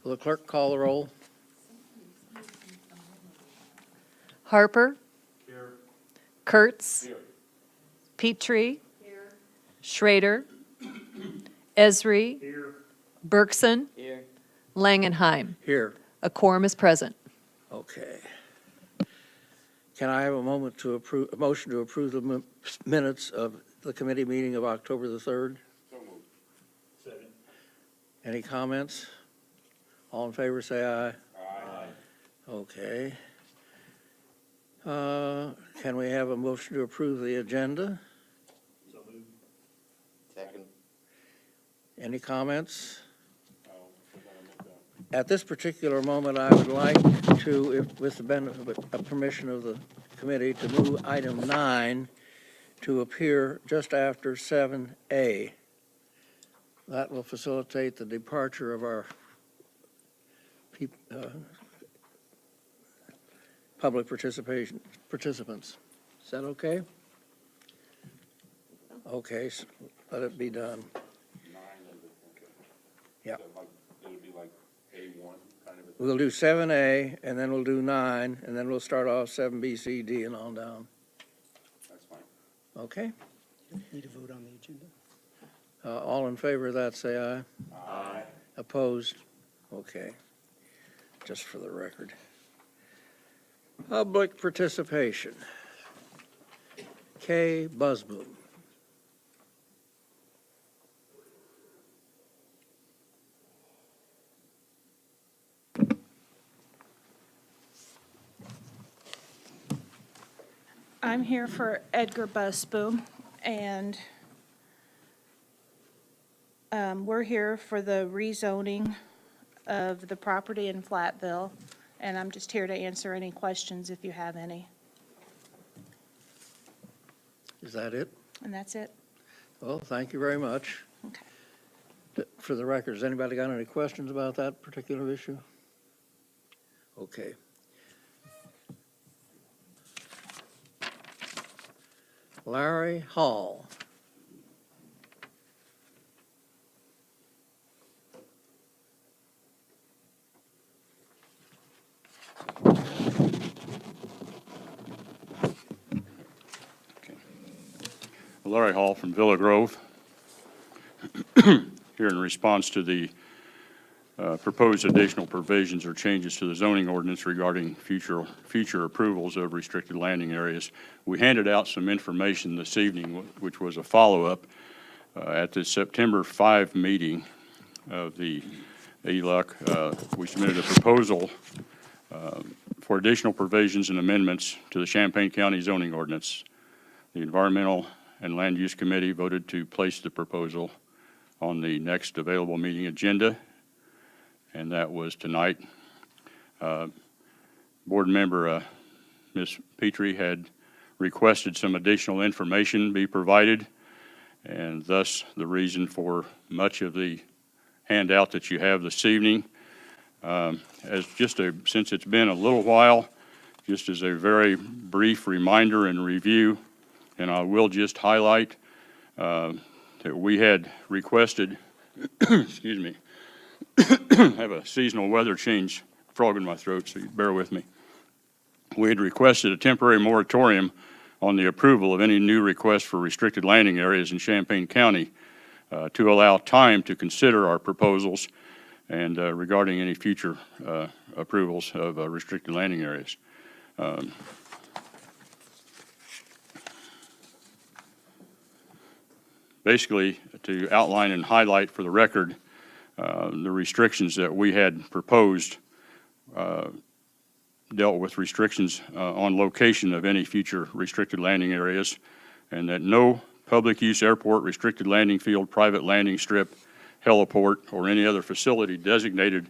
Will the clerk call the roll? Harper. Here. Kurtz. Here. Petrie. Schrader. Esri. Here. Bergson. Here. Langenheim. Here. A quorum is present. Okay. Can I have a motion to approve the minutes of the committee meeting of October the 3rd? So moved. Second. Any comments? All in favor, say aye. Aye. Okay. Can we have a motion to approve the agenda? So moved. Second. Any comments? No, we're gonna make that. At this particular moment, I would like to, if with the benefit of permission of the committee, to move item 9 to appear just after 7A. That will facilitate the departure of our public participants. Is that okay? Okay, so let it be done. 9 and okay. Yeah. So like, it'll be like A1 kind of a. We'll do 7A, and then we'll do 9, and then we'll start off 7B, C, D, and on down. That's fine. Okay? Need to vote on the agenda? All in favor of that, say aye. Aye. Opposed? Okay. Just for the record. Public participation. Kay Busboom. I'm here for Edgar Busboom, and we're here for the rezoning of the property in Flatville, and I'm just here to answer any questions if you have any, Is that it? and that's it. Well, thank you very much. Okay. For the record, has anybody got any questions about that particular issue? Okay. Larry Hall. Larry Hall from Villa Grove, here in response to the proposed additional provisions or changes to the zoning ordinance regarding future approvals of restricted landing areas. We handed out some information this evening, which was a follow-up at the September 5 meeting of the ELUC. We submitted a proposal for additional provisions and amendments to the Champaign County zoning ordinance. The Environmental and Land Use Committee voted to place the proposal on the next available meeting agenda, and that was tonight. Board member Ms. Petrie had requested some additional information be provided, and thus the reason for much of the handout that you have this evening. Since it's been a little while, just as a very brief reminder and review, and I will just highlight that we had requested, excuse me, I have a seasonal weather change, frog in my throat, so you bear with me. We had requested a temporary moratorium on the approval of any new requests for restricted landing areas in Champaign County to allow time to consider our proposals and regarding any future approvals of restricted landing areas. Basically, to outline and highlight for the record the restrictions that we had proposed dealt with restrictions on location of any future restricted landing areas, and that no public use airport, restricted landing field, private landing strip, heliport, or any other facility designated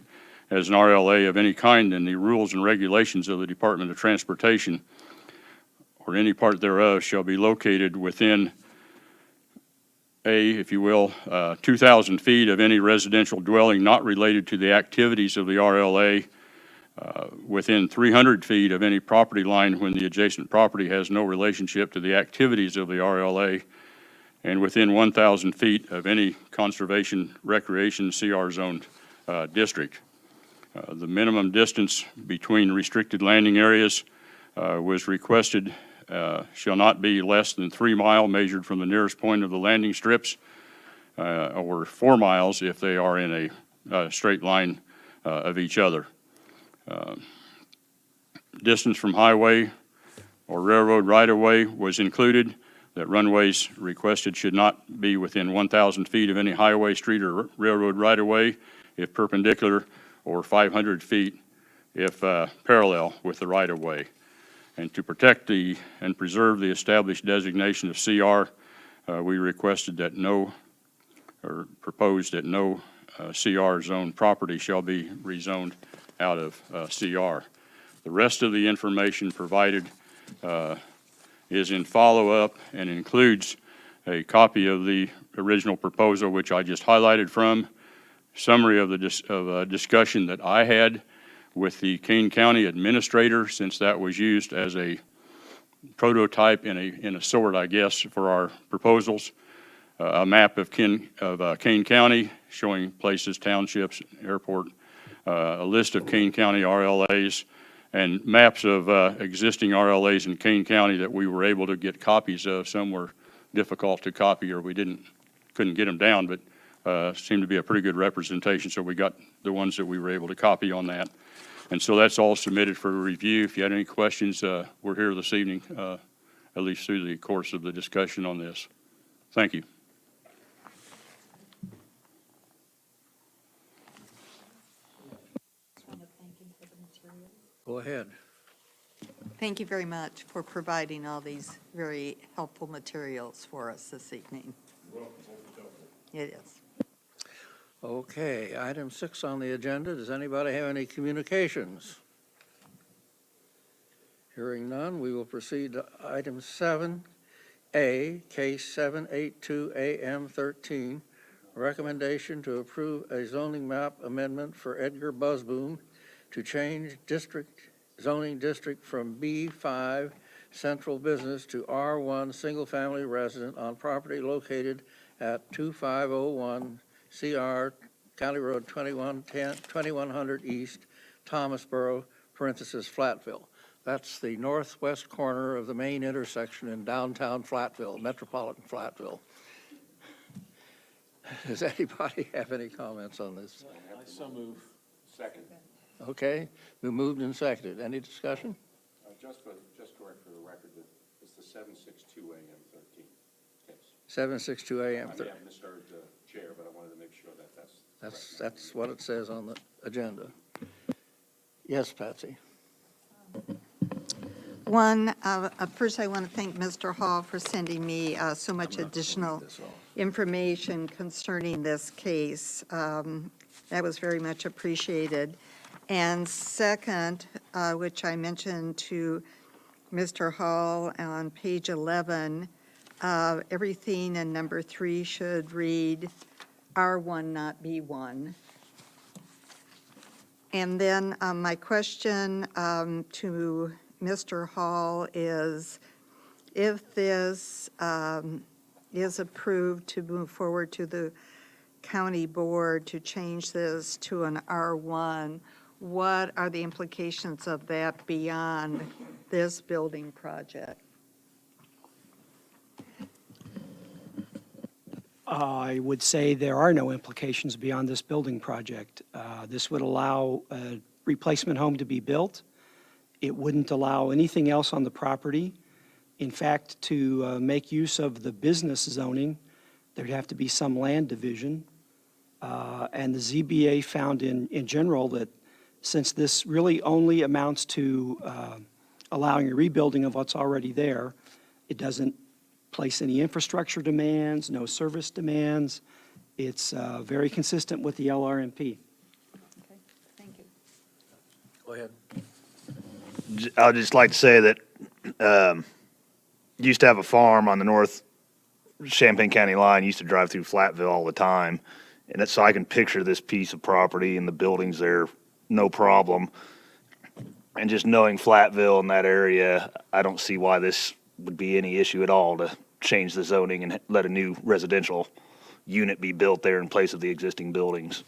as an RLA of any kind in the rules and regulations of the Department of Transportation or any part thereof shall be located within if you will, 2,000 feet of any residential dwelling not related to the activities of the RLA, within 300 feet of any property line when the adjacent property has no relationship to the activities of the RLA, and within 1,000 feet of any conservation recreation CR zoned district. The minimum distance between restricted landing areas was requested shall not be less than 3 miles measured from the nearest point of the landing strips, or 4 miles if they are in a straight line of each other. Distance from highway or railroad right-of-way was included, that runways requested should not be within 1,000 feet of any highway, street, or railroad right-of-way if perpendicular, or 500 feet if parallel with the right-of-way. And to protect and preserve the established designation of CR, we requested that or proposed that no CR zone property shall be rezoned out of CR. The rest of the information provided is in follow-up and includes a copy of the original proposal, which I just highlighted from, summary of the discussion that I had with the Kane County Administrator, since that was used as a prototype in a sort, I guess, for our proposals. A map of Kane County showing places, townships, airport, a list of Kane County RLAs, and maps of existing RLAs in Kane County that we were able to get copies of. Some were difficult to copy, or we couldn't get them down, but seemed to be a pretty good representation, so we got the ones that we were able to copy on that. And so that's all submitted for review. If you had any questions, we're here this evening, at least through the course of the discussion on this. Thank you. Go ahead. Thank you very much for providing all these very helpful materials for us this evening. It is. Okay, item 6 on the agenda. Does anybody have any communications? Hearing none, we will proceed to item 7A, case 782 AM 13, recommendation to approve a zoning map amendment for Edgar Busboom to change zoning district from B5 central business to R1 single-family resident on property located at 2501 CR County Road 2100 East, Thomasboro, parentheses, Flatville. That's the northwest corner of the main intersection in downtown Flatville, metropolitan Flatville. Does anybody have any comments on this? I so move. Second. Okay, we moved and seconded. Any discussion? Just correct for the record, that it's the 762 AM 13 case. 762 AM I may 13. have misheard the chair, but I wanted to make sure that that's. That's what it says on the agenda. Yes, Patsy. First I want to thank Mr. Hall for sending me so much additional information concerning this case. That was very much appreciated. And second, which I mentioned to Mr. Hall on page 11, everything in number 3 should read R1, not B1. And then my question to Mr. Hall is, if this is approved to move forward to the county board to change this to an R1, what are the implications of that beyond this building project? I would say there are no implications beyond this building project. This would allow a replacement home to be built. It wouldn't allow anything else on the property. In fact, to make use of the business zoning, there'd have to be some land division. And the ZBA found in general that since this really only amounts to allowing a rebuilding of what's already there, it doesn't place any infrastructure demands, no service demands. It's very consistent with the LRMP. Okay, thank you. Go ahead. I would just like to say that used to have a farm on the north Champaign County line, used to drive through Flatville all the time. And so I can picture this piece of property and the buildings there, no problem. And just knowing Flatville and that area, I don't see why this would be any issue at all to change the zoning and let a new residential unit be built there in place of the existing buildings.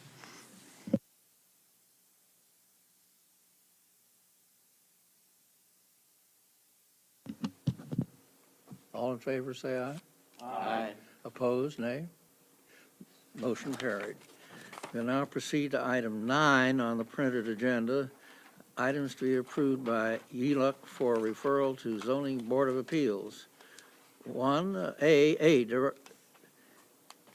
All in favor, say aye. Aye. Opposed, nay. Motion carried. We'll now proceed to item 9 on the printed agenda. Items to be approved by YLUC for referral to Zoning Board of Appeals. 1A,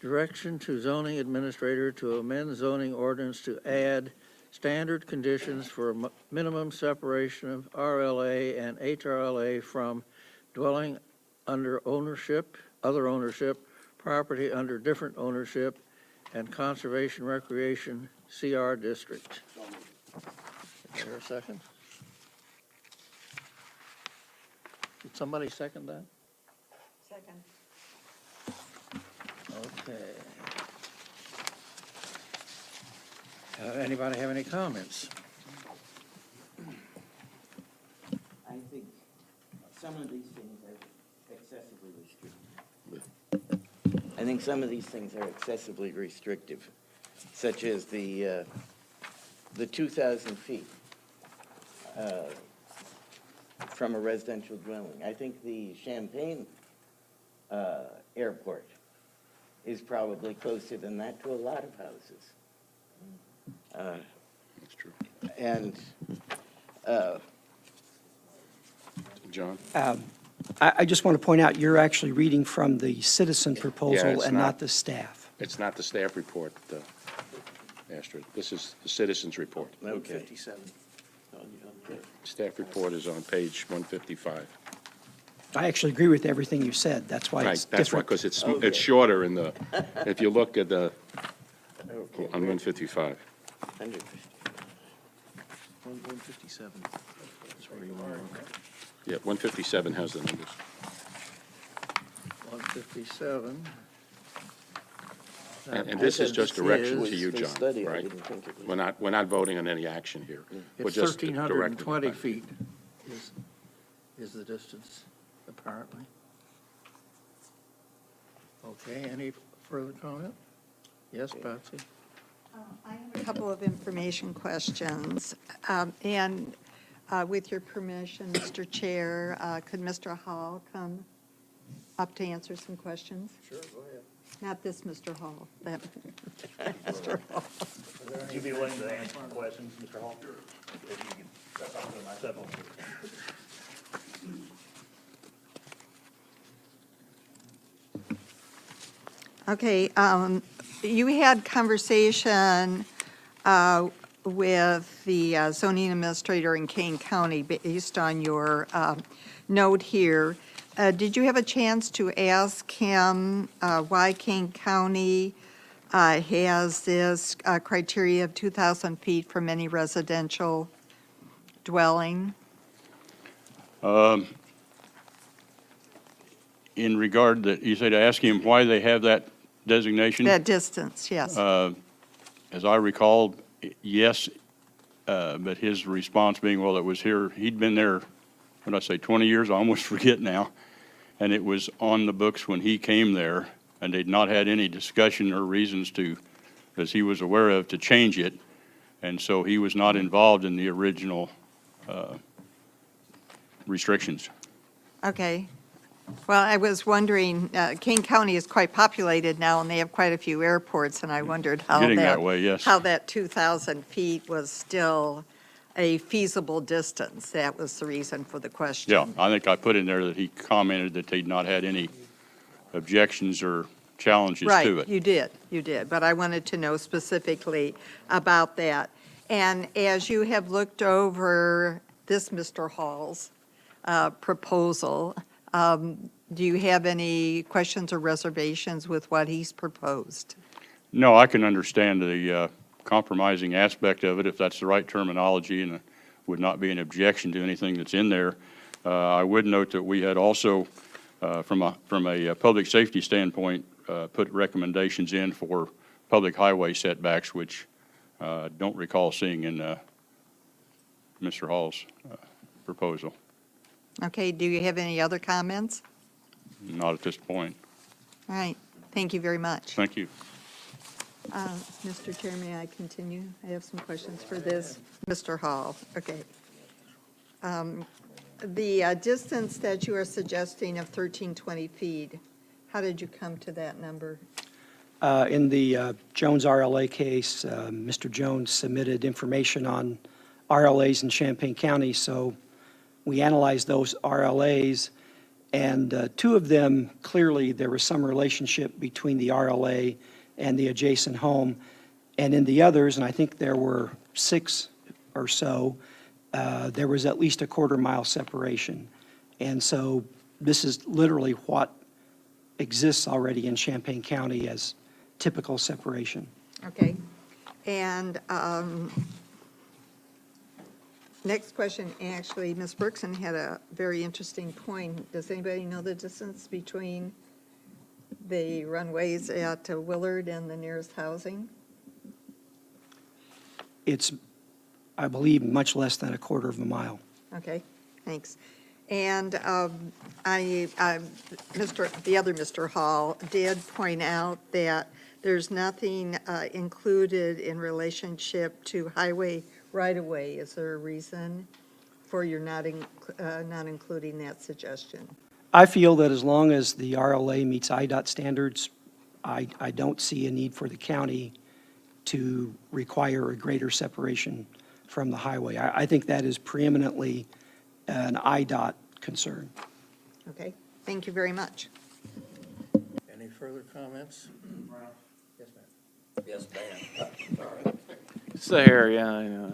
direction to zoning administrator to amend zoning ordinance to add standard conditions for minimum separation of RLA and HRLA from dwelling under ownership, other ownership, property under different ownership, and conservation recreation CR district. Is there a second? Did somebody second that? Second. Okay. Anybody have any comments? I think some of these things are excessively restrictive. I think some of these things are excessively restrictive, such as the 2,000 feet from a residential dwelling. I think the Champaign airport is probably closer than that to a lot of houses. That's true. And John? I just want to point out, you're actually reading from the citizen proposal it's and not. not the staff. It's not the staff report, Astrid. This is the citizens' report. Okay. Staff report is on page 155. I actually agree with everything you said. That's why Right, it's that's why, different. because Okay. it's shorter in the, if you look at the, Okay. on 155. 157. Yeah, 157 has the numbers. 157. And this is just direction to you, The John, study, I right? didn't think it was. We're not voting on any action here. We're It's just 1,320 directing. feet is the distance, apparently. Okay, any further comment? Yes, Patsy? I have a couple of information questions. And with your permission, Mr. Chair, could Mr. Hall come up to answer some questions? Sure, go ahead. Not this Mr. Hall, that Mr. Hall. Would you be willing to answer questions, Mr. Hall? Sure. If you can, that's all good, myself. Okay, you had conversation with the zoning administrator in Kane County based on your note here. Did you have a chance to ask him why Kane County has this criteria of 2,000 feet from any residential dwelling? In regard that, you say to ask him why they have that designation? That distance, yes. As I recall, yes, but his response being, well, it was here, he'd been there, what did I say, 20 years? I almost forget now. And it was on the books when he came there, and they'd not had any discussion or reasons to, as he was aware of, to change it. And so he was not involved in the original restrictions. Okay. Well, I was wondering, Kane County is quite populated now, and they have quite a few airports, and I wondered how Getting that way, yes. how that 2,000 feet was still a feasible distance. That was the reason for the question. Yeah, I think I put in there that he commented that they'd not had any objections or challenges to it. Right, you did, but I wanted to know specifically about that. And as you have looked over this Mr. Hall's proposal, do you have any questions or reservations with what he's proposed? No, I can understand the compromising aspect of it, if that's the right terminology, and would not be an objection to anything that's in there. I would note that we had also, from a public safety standpoint, put recommendations in for public highway setbacks, which don't recall seeing in Mr. Hall's proposal. Okay, do you have any other comments? Not at this point. All right, thank you very much. Thank you. Mr. Chair, may I continue? I have some questions for this. Mr. Hall, okay. The distance that you are suggesting of 1320 feet, how did you come to that number? In the Jones RLA case, Mr. Jones submitted information on RLAs in Champaign County, so we analyzed those RLAs, and two of them, clearly, there was some relationship between the RLA and the adjacent home, and in the others, and I think there were 6 or so, there was at least a quarter-mile separation. And so this is literally what exists already in Champaign County as typical separation. Okay. And next question, actually, Ms. Berkson had a very interesting point. Does anybody know the distance between the runways at Willard and the nearest housing? It's, I believe, much less than a quarter of a mile. Okay, thanks. And the other Mr. Hall did point out that there's nothing included in relationship to highway right-of-way. Is there a reason for your not including that suggestion? I feel that as long as the RLA meets IDOT standards, I don't see a need for the county to require a greater separation from the highway. I think that is preeminently an IDOT concern. Okay, thank you very much. Any further comments? Yes, ma'am. Yes, ma'am. Sorry. So, yeah, I know.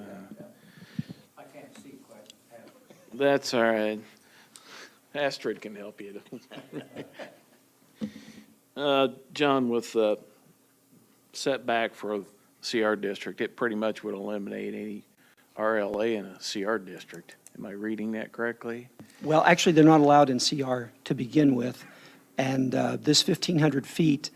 I can't see quite. That's all right. Astrid can help you. John, with the setback for CR district, it pretty much would eliminate any RLA in a CR district. Am I reading that correctly? Well, actually, they're not allowed in CR to begin with, and this 1,500 feet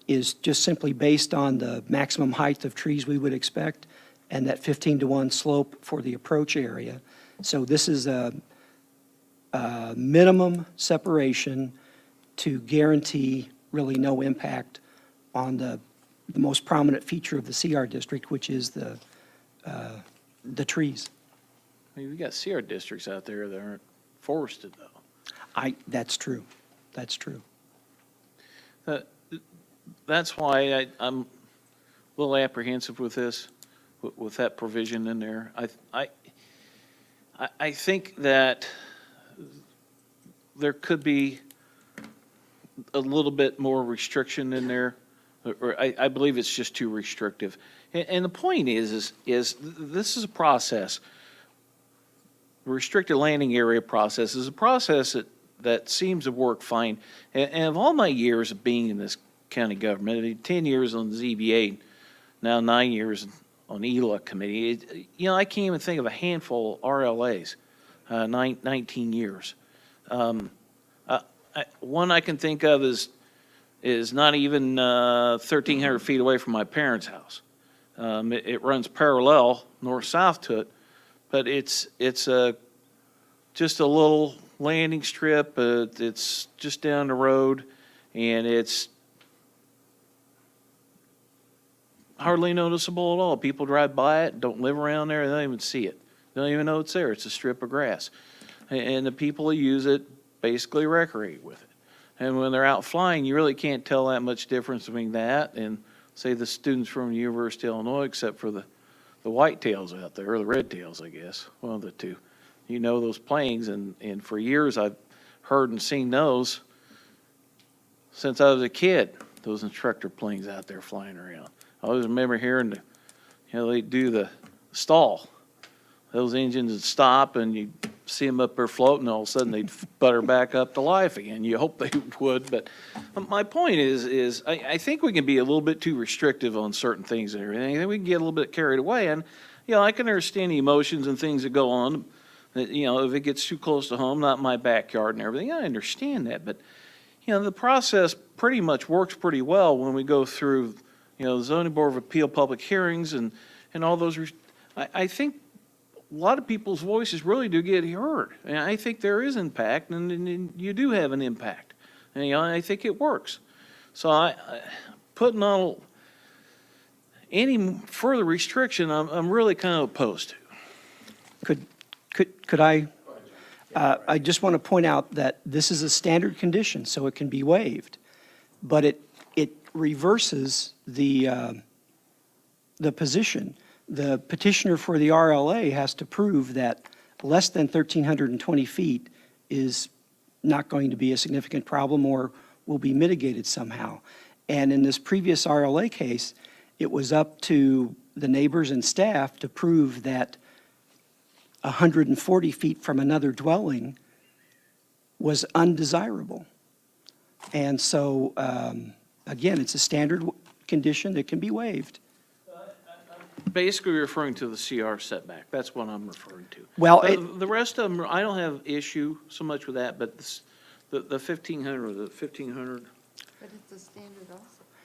is just simply based on the maximum height of trees we would expect and that 15-to-1 slope for the approach area. So this is a minimum separation to guarantee really no impact on the most prominent feature of the CR district, which is the trees. I mean, we got CR districts out there that aren't forested, though. That's true. That's true. That's why I'm a little apprehensive with this, with that provision in there. I think that there could be a little bit more restriction in there, or I believe it's just too restrictive. And the point is this is a process. The restricted landing area process is a process that seems to work fine. And of all my years of being in this county government, 10 years on the ZBA, now 9 years on ELA committee, I can't even think of a handful of RLAs, 19 years. One I can think of is not even 1,300 feet away from my parents' house. It runs parallel north-south to it, but it's just a little landing strip. It's just down the road, and it's hardly noticeable at all. People drive by it, don't live around there, they don't even see it. They don't even know it's there. It's a strip of grass. And the people who use it basically recreate with it. And when they're out flying, you really can't tell that much difference between that and, say, the students from the University of Illinois, except for the whitetails out there, or the redtails, I guess, one of the two. You know those planes, and for years I've heard and seen those since I was a kid, those instructor planes out there flying around. I always remember hearing they do the stall. Those engines would stop, and you see them up there floating, all of a sudden they'd butter back up to life again. You hope they would, but my point is I think we can be a little bit too restrictive on certain things and everything. I think we can get a little bit carried away, and I can understand the emotions and things that go on. That, if it gets too close to home, not my backyard and everything, I understand that, but the process pretty much works pretty well when we go through the Zoning Board of Appeal public hearings and all those. I think a lot of people's voices really do get heard. And I think there is impact, and you do have an impact. And I think it works. So I putting on any further restriction, I'm really kind of opposed to. Could I? I just want to point out that this is a standard condition, so it can be waived. But it reverses the position. The petitioner for the RLA has to prove that less than 1,320 feet is not going to be a significant problem or will be mitigated somehow. And in this previous RLA case, it was up to the neighbors and staff to prove that 140 feet from another dwelling was undesirable. And so, again, it's a standard condition that can be waived. Basically referring to the CR setback, that's what I'm referring to. Well, The rest of them, I don't have issue so much with that, but the 1,500. But it's a standard also.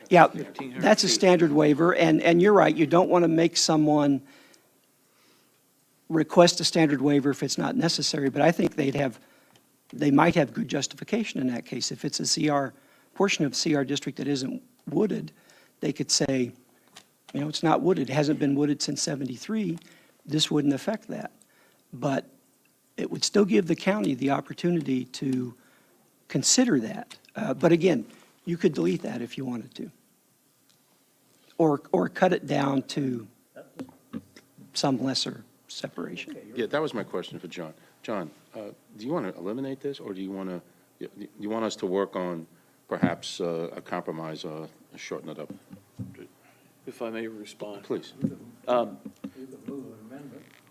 Yeah, 1,500 that's a feet. standard waiver, and you're right, you don't want to make someone request a standard waiver if it's not necessary, but I think they might have good justification in that case. If it's a CR, portion of CR district that isn't wooded, they could say, you know, it's not wooded, it hasn't been wooded since '73, this wouldn't affect that. But it would still give the county the opportunity to consider that. But again, you could delete that if you wanted to. Or cut it down to some lesser separation. Yeah, that was my question for John. John, do you want to eliminate this, or do you want us to work on perhaps a compromise, shorten it up? If I may respond. Please.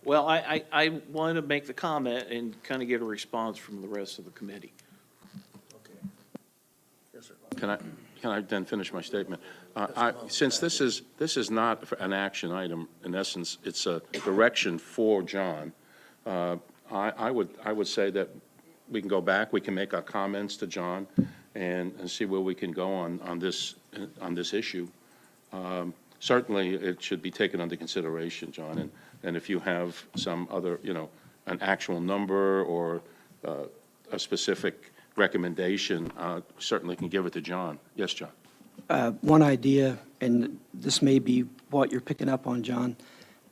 Well, I wanted to make the comment and kind of get a response from the rest of the committee. Can I then finish my statement? Since this is not an action item, in essence, it's a direction for John, I would say that we can go back, we can make our comments to John and see where we can go on this issue. Certainly, it should be taken under consideration, John, and if you have some other, an actual number or a specific recommendation, certainly can give it to John. Yes, John? One idea, and this may be what you're picking up on, John,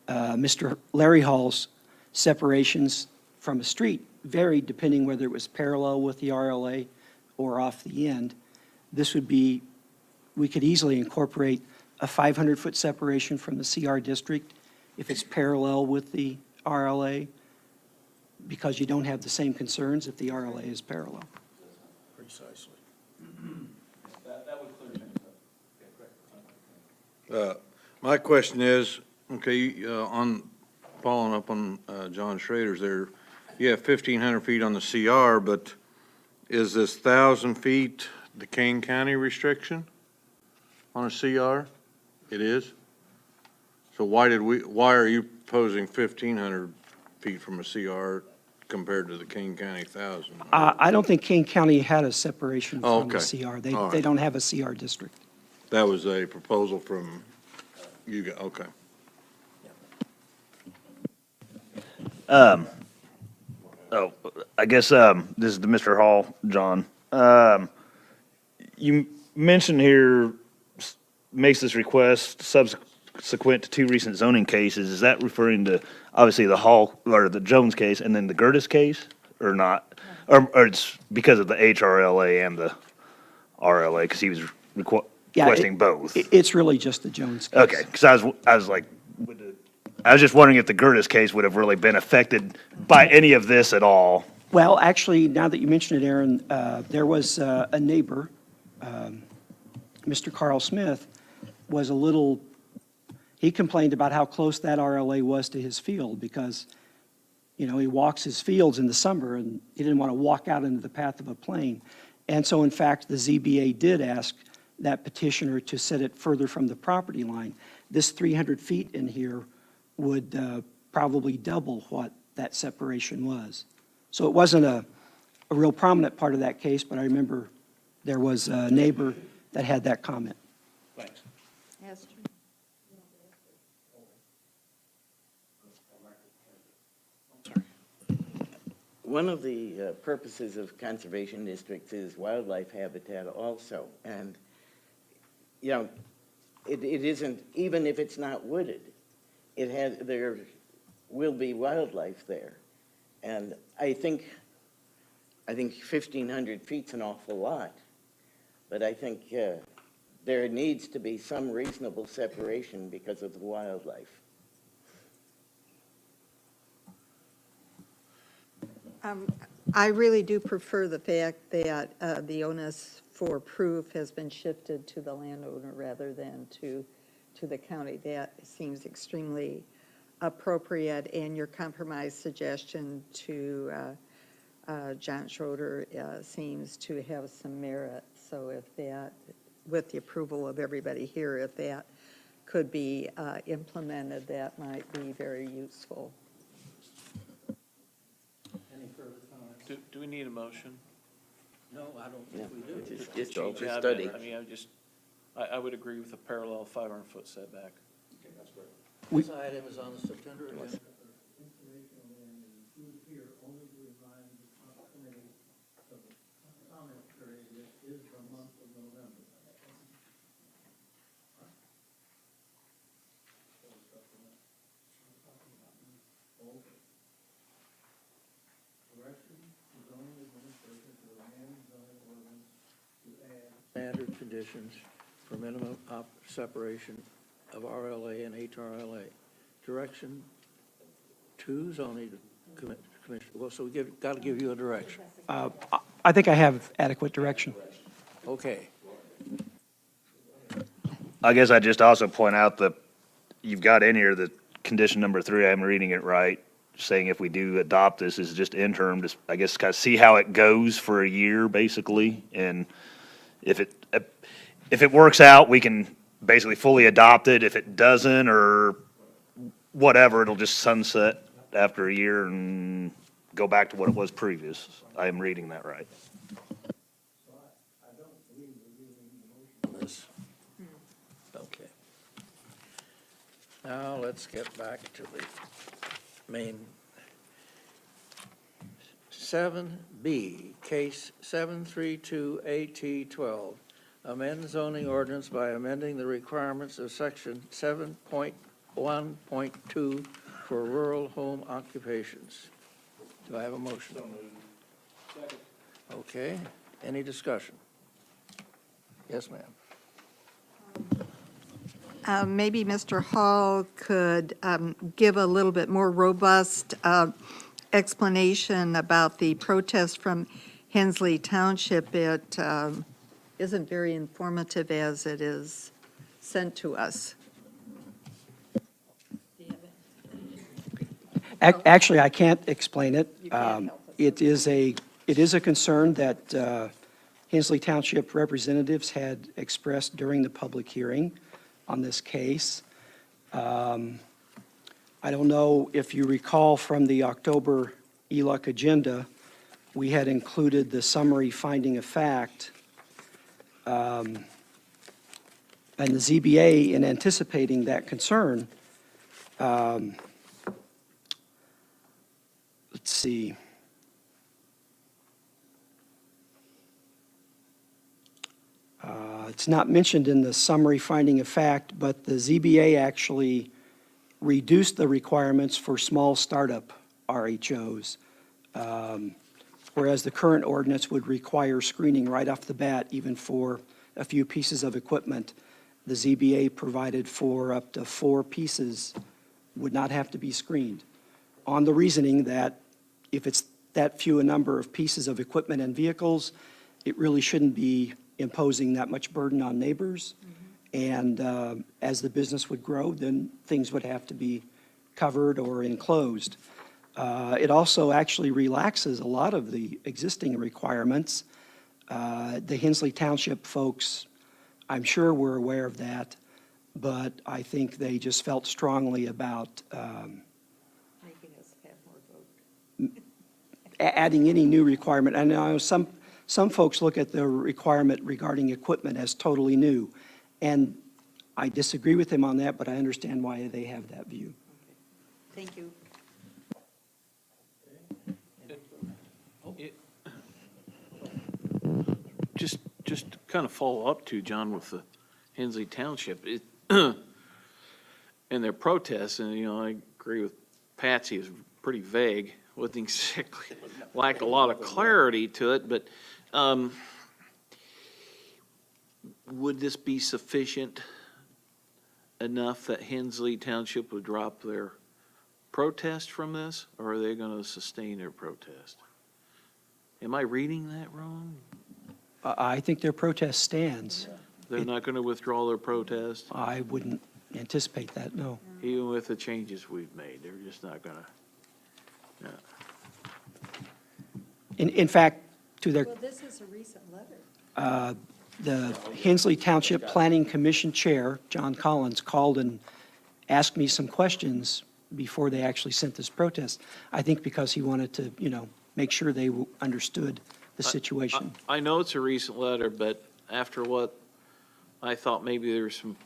Mr. Larry Hall's separations from a street varied depending whether it was parallel with the RLA or off the end. This would be, we could easily incorporate a 500-foot separation from the CR district if it's parallel with the RLA, because you don't have the same concerns if the RLA is parallel. Precisely. That would clear things up. My question is, okay, following up on John Schrader's there, you have 1,500 feet on the CR, but is this 1,000 feet the Kane County restriction on a CR? It is? So why are you proposing 1,500 feet from a CR compared to the Kane County 1,000? I don't think Kane County had a separation Oh, from the okay. CR. All They right. don't have a CR district. That was a proposal from you guys, okay. Oh, I guess this is to Mr. Hall, John. You mentioned here makes this request subsequent to two recent zoning cases. Is that referring to obviously the Hall or the Jones case and then the Gertis case, or not? Or it's because of the HRLA and the RLA because he was requesting both? It's really just the Jones case. Okay, because I was like, I was just wondering if the Gertis case would have really been affected by any of this at all. Well, actually, now that you mention it, Aaron, there was a neighbor, Mr. Carl Smith, was a little, he complained about how close that RLA was to his field because, he walks his fields in the summer and he didn't want to walk out into the path of a plane. And so, in fact, the ZBA did ask that petitioner to set it further from the property line. This 300 feet in here would probably double what that separation was. So it wasn't a real prominent part of that case, but I remember there was a neighbor that had that comment. Thanks. Esther? One of the purposes of conservation districts is wildlife habitat also. And, it isn't, even if it's not wooded, there will be wildlife there. And I think I think 1,500 feet's an awful lot, but I think there needs to be some reasonable separation because of the wildlife. I really do prefer the fact that the onus for proof has been shifted to the landowner rather than to the county. That seems extremely appropriate, and your compromise suggestion to John Schroeder seems to have some merit. So if that, with the approval of everybody here, if that could be implemented, that might be very useful. Any further comments? Do we need a motion? No, I don't Yeah, think we do. it's just Yeah, over I study. mean, I would agree with the parallel 500-foot setback. This item is on the September agenda. Standard conditions for minimum separation of RLA and HRLA. Direction to zoning commission. Well, so we got to give you a direction. I think I have adequate direction. Okay. I guess I just also point out that you've got in here the condition number 3, I'm reading it right, saying if we do adopt this, is just interim, just, I guess, kind of see how it goes for a year, basically. And if it works out, we can basically fully adopt it. If it doesn't, or whatever, it'll just sunset after a year and go back to what it was previous. I am reading that right. This. Okay. Now, let's get back to the main. 7B, case 732AT12, amend zoning ordinance by amending the requirements of section 7.1.2 for rural home occupations. Do I have a motion? Okay, any discussion? Yes, ma'am. Maybe Mr. Hall could give a little bit more robust explanation about the protest from Hensley Township. It isn't very informative as it is sent to us. Actually, I can't explain it. You can't help us. It is a concern that Hensley Township representatives had expressed during the public hearing on this case. I don't know if you recall from the October ELUC agenda, we had included the summary finding of fact. And the ZBA, in anticipating that concern, let's see. It's not mentioned in the summary finding of fact, but the ZBA actually reduced the requirements for small startup RHOs, whereas the current ordinance would require screening right off the bat, even for a few pieces of equipment. The ZBA provided for up to 4 pieces would not have to be screened, on the reasoning that if it's that few a number of pieces of equipment and vehicles, it really shouldn't be imposing that much burden on neighbors. And as the business would grow, then things would have to be covered or enclosed. It also actually relaxes a lot of the existing requirements. The Hensley Township folks, I'm sure were aware of that, but I think they just felt strongly about Making us have more vote. adding any new requirement. And I know some folks look at the requirement regarding equipment as totally new. And I disagree with them on that, but I understand why they have that view. Thank you. Just to kind of follow up to, John, with the Hensley Township, and their protests, and, I agree with Patsy, is pretty vague, wasn't exactly, lacked a lot of clarity to it, but would this be sufficient enough that Hensley Township would drop their protest from this, or are they going to sustain their protest? Am I reading that wrong? I think their protest stands. They're not going to withdraw their protest, I wouldn't anticipate that, no. even with the changes we've made? They're just not going to. In fact, to their, this is a recent letter. the Hensley Township Planning Commission Chair, John Collins, called and asked me some questions before they actually sent this protest. I think because he wanted to, make sure they understood the situation. I know it's a recent letter, but after what I thought maybe there was some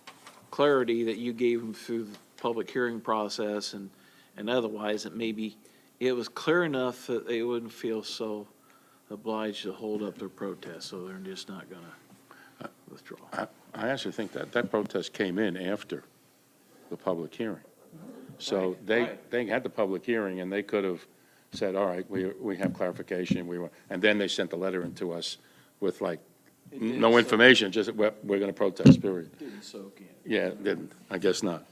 clarity that you gave them through the public hearing process and otherwise, that maybe it was clear enough that they wouldn't feel so obliged to hold up their protest, so they're just not going to withdraw. I actually think that protest came in after the public hearing. So they had the public hearing, and they could have said, all right, we have clarification, and then they sent the letter in to us with like no information, just, we're going to protest, period. Didn't soak in. Yeah, it didn't. I guess not.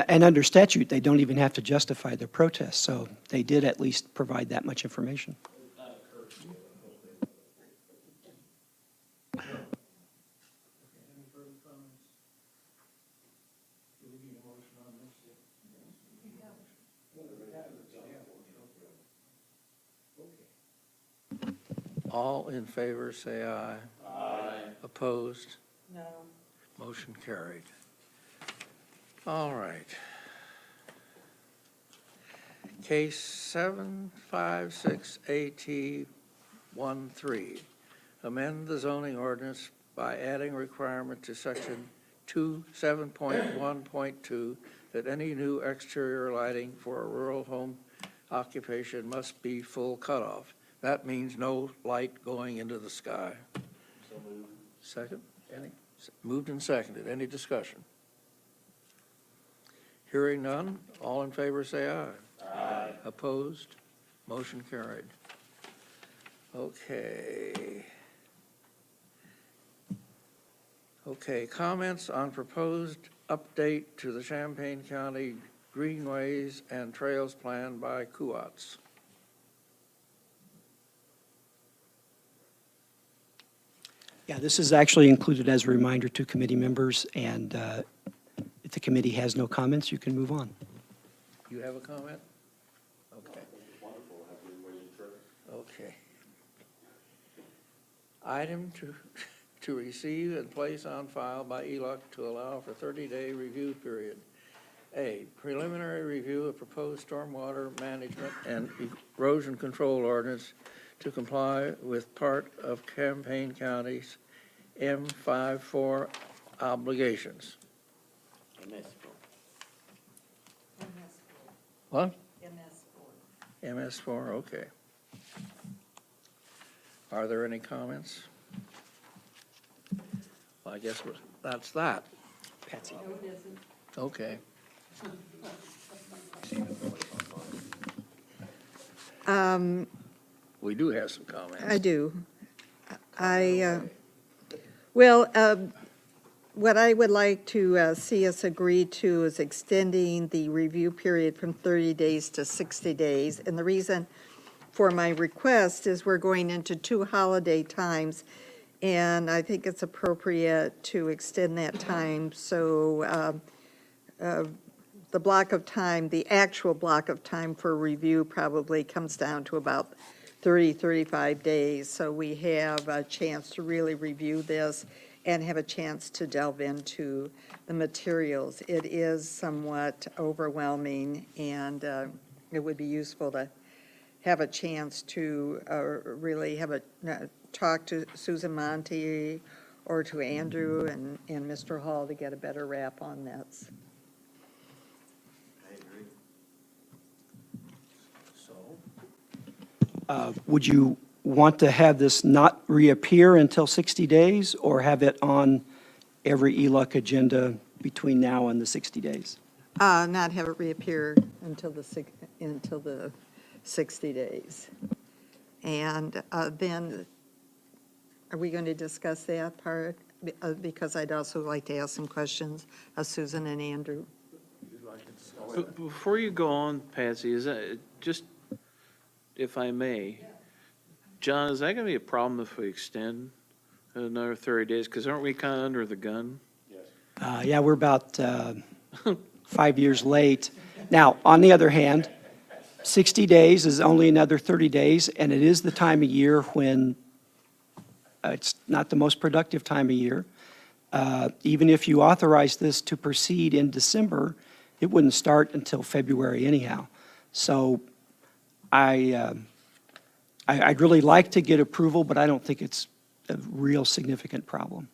And under statute, they don't even have to justify their protest, so they did at least provide that much information. All in favor, say aye. Aye. Opposed? No. Motion carried. All right. Case 756AT13, amend the zoning ordinance by adding requirement to section 27.1.2 that any new exterior lighting for a rural home occupation must be full cutoff. That means no light going into the sky. So moved. Second? Moved and seconded. Any discussion? Hearing none, all in favor say aye. Aye. Opposed? Motion carried. Okay. Comments on proposed update to the Champaign County Greenways and Trails Plan by Kuatz. Yeah, this is actually included as a reminder to committee members, and if the committee has no comments, you can move on. You have a comment? Okay. Okay. Item to receive and place on file by ELUC to allow for 30-day review period. A, preliminary review of proposed stormwater management and erosion control ordinance to comply with part of Champaign County's M54 obligations. What? MS4, okay. Are there any comments? Well, I guess that's that. Patsy. No, it isn't. Okay. We do have some comments. I do. Well, what I would like to see us agree to is extending the review period from 30 days to 60 days. And the reason for my request is we're going into 2 holiday times, and I think it's appropriate to extend that time so the block of time, the actual block of time for review probably comes down to about 30, 35 days. So we have a chance to really review this and have a chance to delve into the materials. It is somewhat overwhelming, and it would be useful to have a chance to really have a talk to Susan Monty or to Andrew and Mr. Hall to get a better wrap on this. Would you want to have this not reappear until 60 days, or have it on every ELUC agenda between now and the 60 days? Not have it reappear until the 60 days. And then, are we going to discuss that part? Because I'd also like to ask some questions of Susan and Andrew. Before you go on, Patsy, is that, just, if I may, John, is that gonna be a problem if we extend another 30 days? Because aren't we kind of under the gun? Yeah, we're about 5 years late. Now, on the other hand, 60 days is only another 30 days, and it is the time of year when it's not the most productive time of year. Even if you authorize this to proceed in December, it wouldn't start until February anyhow. So I'd really like to get approval, but I don't think it's a real significant problem.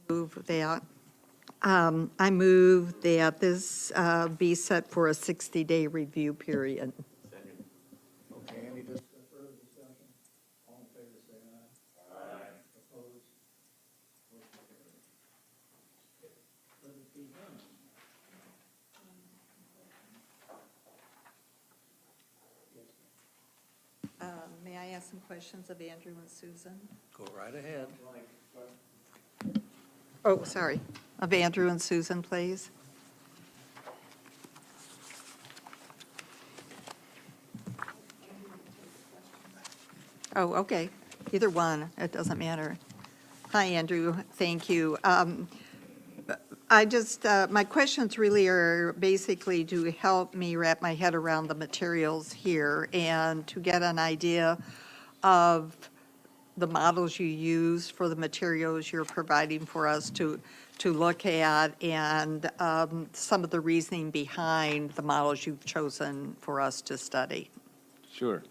Move that. I move that this be set for a 60-day review period. Okay, any further discussion? All in favor, say aye. Aye. Opposed? Motion carries. Let it be done. May I ask some questions of Andrew and Susan? Go right ahead. Oh, sorry. Of Andrew and Susan, please. Oh, okay. Either one. It doesn't matter. Hi, Andrew. Thank you. My questions really are basically to help me wrap my head around the materials here and to get an idea of the models you use for the materials you're providing for us to look at, and some of the reasoning behind the models you've chosen for us to study. Sure.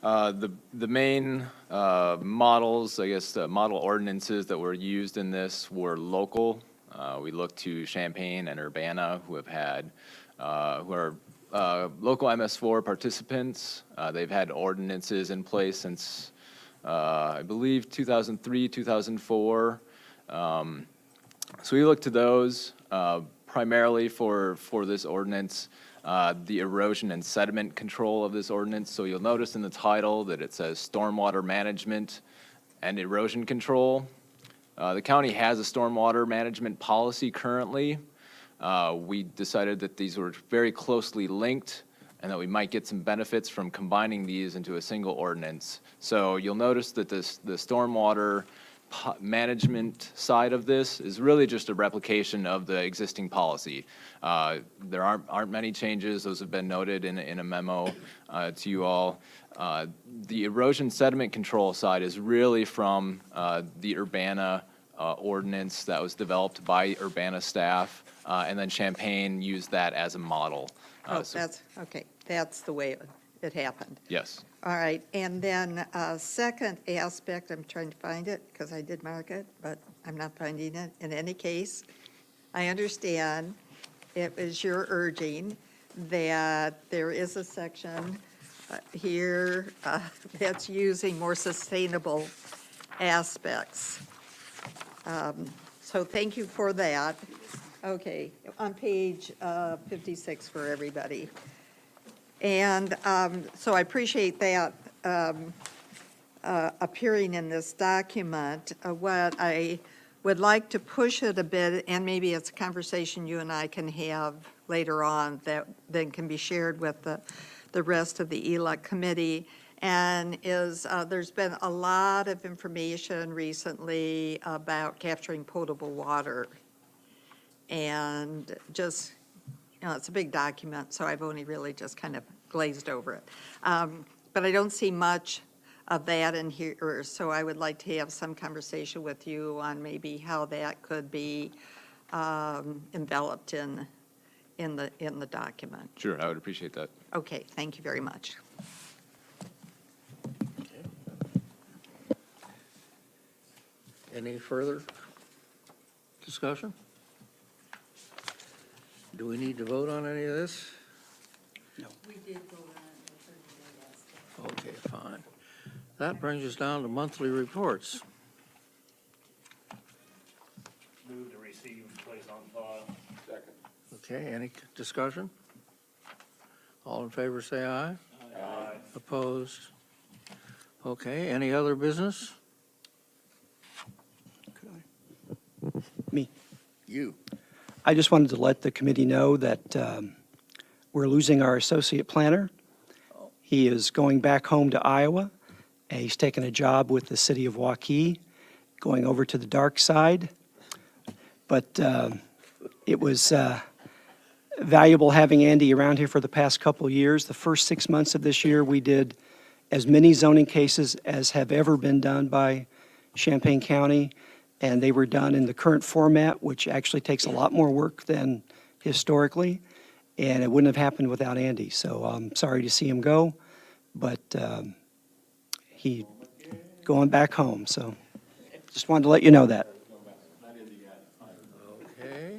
The main models, I guess, the model ordinances that were used in this were local. We looked to Champaign and Urbana, who are local MS4 participants. They've had ordinances in place since, I believe, 2003, 2004. So we looked to those primarily for this ordinance. The erosion and sediment control of this ordinance. So you'll notice in the title that it says stormwater management and erosion control. The county has a stormwater management policy currently. We decided that these were very closely linked and that we might get some benefits from combining these into a single ordinance. So you'll notice that the stormwater management side of this is really just a replication of the existing policy. There aren't many changes. Those have been noted in a memo to you all. The erosion sediment control side is really from the Urbana ordinance that was developed by Urbana staff, and then Champaign used that as a model. That's, okay, that's the way it happened. Yes. All right, and then second aspect, I'm trying to find it because I did mark it, but I'm not finding it. In any case, I understand it was your urging that there is a section here that's using more sustainable aspects. So thank you for that. Okay, on page 56 for everybody. And so I appreciate that appearing in this document. What I would like to push it a bit, and maybe it's a conversation you and I can have later on that then can be shared with the rest of the ELEC committee, and is there's been a lot of information recently about capturing potable water. And just, it's a big document, so I've only really just kind of glazed over it. But I don't see much of that in here, so I would like to have some conversation with you on maybe how that could be enveloped in the document. Sure, I would appreciate that. Okay, thank you very much. Any further discussion? Do we need to vote on any of this? We did vote on fine. That brings us down to monthly reports. Move to receive and place on file. Second. Okay, any discussion? All in favor, say aye. Aye. Opposed? Okay, any other business? Me. You. I just wanted to let the committee know that we're losing our associate planner. He is going back home to Iowa. And he's taken a job with the city of Waukee, going over to the dark side. But it was valuable having Andy around here for the past couple of years. The first 6 months of this year, we did as many zoning cases as have ever been done by Champaign County, and they were done in the current format, which actually takes a lot more work than historically, and it wouldn't have happened without Andy. So I'm sorry to see him go, but he going back home, so just wanted to let you know that. Okay.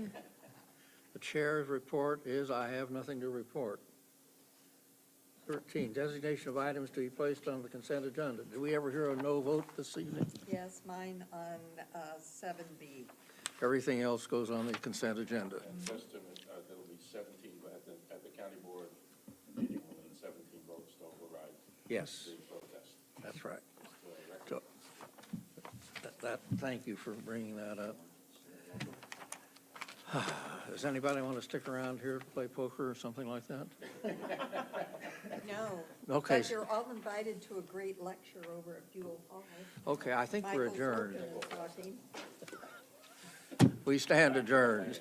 The chair's report is I have nothing to report. 13, designation of items to be placed on the consent agenda. Did we ever hear a no vote this evening? Yes, mine on 7B. Everything else goes on the consent agenda. Just to, there'll be 17, but at the county board meeting, when 17 votes don't override Yes, the protest. that's right. So, thank you for bringing that up. Does anybody want to stick around here to play poker or something like that? No. Okay. But you're all invited to a great lecture over at Buell Hall. Okay, I think we're Michael adjourned. Sorkin is talking. We stand adjourned.